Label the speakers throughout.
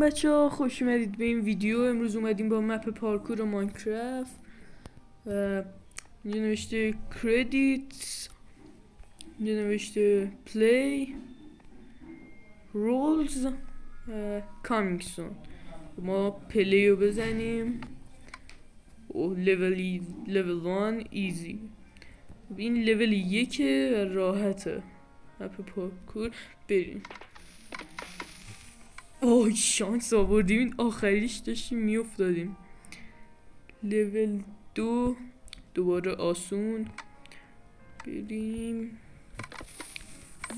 Speaker 1: بچه‌ها خوش اومدید به این ویدیو. امروز اومدیم با مپ پارکور ماینکرافت و اینجا نوشته کردیتس، اینجا نوشته پلی رولز کامینگ سون. ما پلی رو بزنیم و level 1 ایزی. این level 1 راحته. مپ پارکور بریم. اوه شانس آوردیم، این آخریش داشتیم میافتادیم. لول 2 دوباره آسون بریم.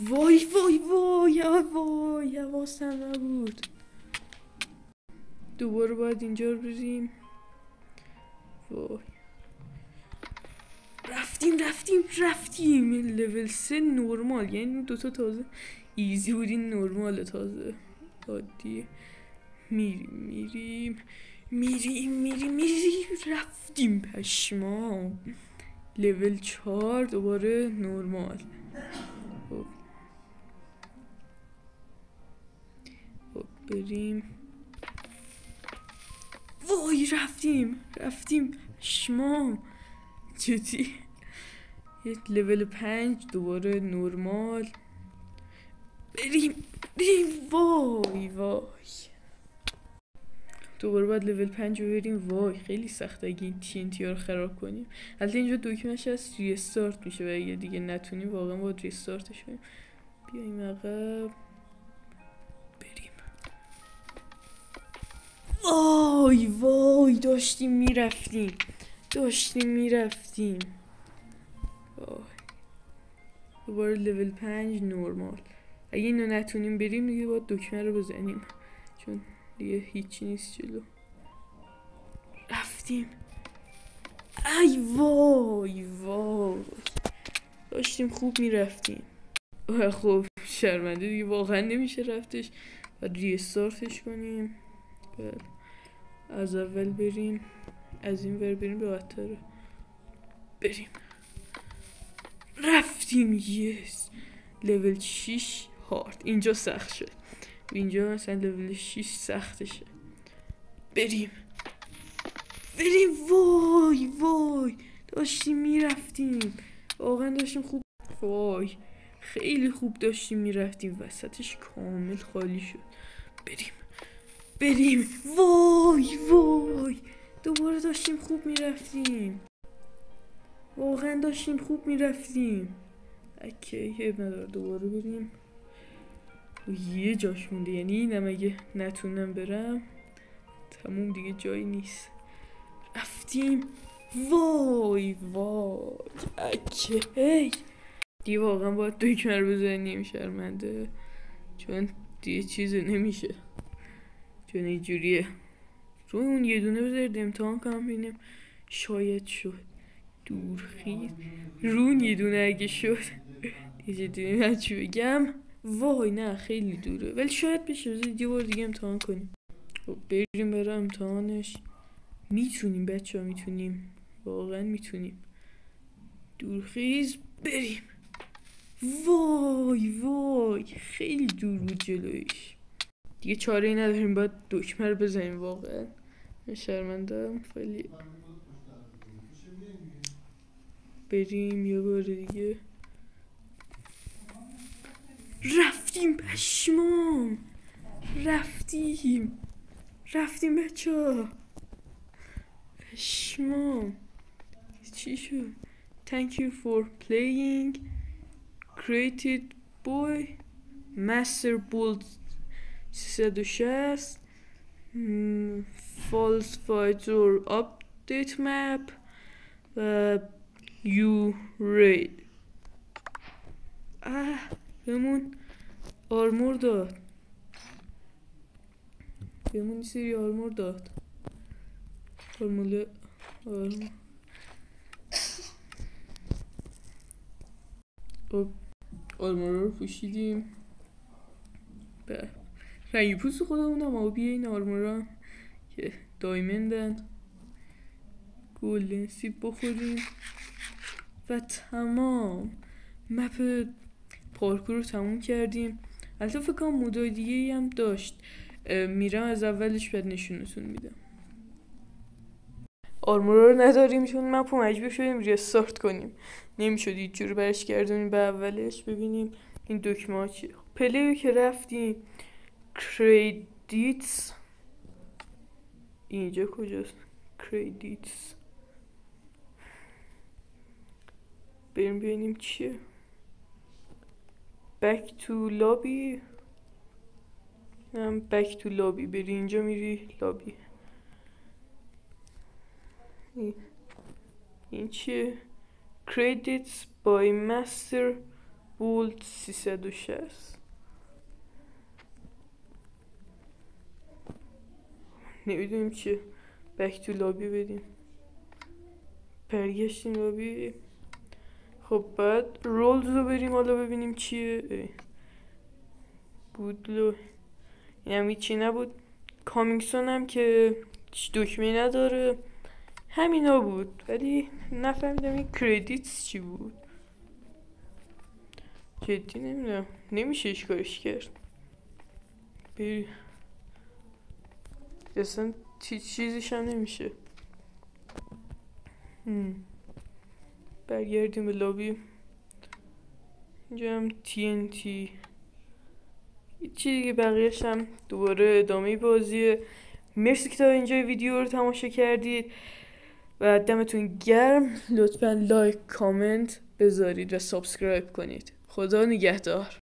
Speaker 1: وای وای وای وای حواسم نبود. دوباره باید اینجا رو بریم. وای رفتیم لول 3 نورمال، یعنی دوتا تازه ایزی بود، این نورمال تازه عادی. میریم رفتیم پشمام. لول 4 دوباره نورمال. خب بریم. وای رفتیم پشمام جدی. یه لول 5 دوباره نورمال. بریم وای دوباره باید لول 5 رو بریم. وای خیلی سخته اگه این TNT رو خراب کنیم. البته اینجا دکمه‌ش هست ریستارت میشه و اگه دیگه نتونیم واقعا باید ریستارتش کنیم. بیایم عقب بریم. وای داشتیم میرفتیم. دوباره لول 5 نورمال. اگه اینو نتونیم بریم دیگه باید دکمه رو بزنیم چون دیگه هیچی نیست جلو. رفتیم. ای وای داشتیم خوب میرفتیم. خب شرمنده دیگه واقعا نمیشه رفتش، باید ریستارتش کنیم. از اول بریم، از این ور بریم، راحت‌تره. بریم. رفتیم. یس لول 6 هارد. اینجا سخت شد، اینجا مثلا لول 6 سختشه. بریم. وای داشتیم میرفتیم، واقعا داشتیم خوب. وای خیلی خوب داشتیم میرفتیم، وسطش کامل خالی شد. بریم. وای دوباره داشتیم خوب میرفتیم، واقعا داشتیم خوب میرفتیم. اوکی هیب نداره، دوباره بریم. یه جاش مونده، یعنی اینم اگه نتونم برم تموم دیگه جایی نیست. رفتیم. وای اوکی دیگه واقعا باید دکمه رو بزنیم. شرمنده چون دیگه چیز نمیشه، چون اینجوریه. روی اون یه دونه بذارید امتحان کنم ببینیم شاید شد. دورخیز رون یه دونه اگه شد دیگه دیدیم چی بگم. وای نه خیلی دوره ولی شاید بشه. بذارید یه بار دیگه امتحان کنیم. خب بریم برای امتحانش. میتونیم بچه ها، میتونیم، واقعا میتونیم. دورخیز بریم. وای خیلی دور بود جلویش، دیگه چاره ای نداریم، باید دکمه رو بزنیم. واقعا شرمندم ولی بریم یه بار دیگه. رفتیم پشمام. رفتیم بچه ها پشمام. چی شد؟ Thank you for playing created boy master build 360 false fighter update map you raid. بهمون آرمور داد، بهمون یه سری آرمور داد. فرمول آرمور. آرمور رو پوشیدیم. رنگی پوست خودمونم آبیه. این آرمورا که دایمندن. گلدن سیب بخوریم و تمام. مپ پارکور رو تموم کردیم. البته فکر کنم مودای دیگه هم داشت. میرم از اولش بعد نشونتون میدم. آرمورا رو نداریم چون مپو مجبور شدیم ریستارت کنیم، نمیشد هیچ جور برش گردونیم به اولش. ببینیم این دکمه ها چیه. پلیو که رفتیم کردیتس، اینجا کجاست کردیتس، بریم ببینیم چیه. بک تو لابی، بک تو لابی، بری اینجا میری لابی. این چیه؟ credits by master bolt 360. نمیدونیم چیه. بک تو لابی بدیم، برگشتیم لابی. خب بعد رولز رو بریم حالا ببینیم چیه. بودلو این هم هیچی نبود. کامیکسون هم که هیچ دکمه نداره، همینا بود. ولی نفهمیدم این کردیتس چی بود، جدی نمیدونم. نمیشه هیچ کارش کرد. بری اصلا چیزیش هم نمیشه. برگردیم به لابی. اینجا هم TNT چی دیگه، بقیهش هم دوباره ادامه بازیه. مرسی که تا اینجا ویدیو رو تماشا کردید و دمتون گرم. لطفا لایک کامنت بذارید و سابسکرایب کنید. خدا نگهدار.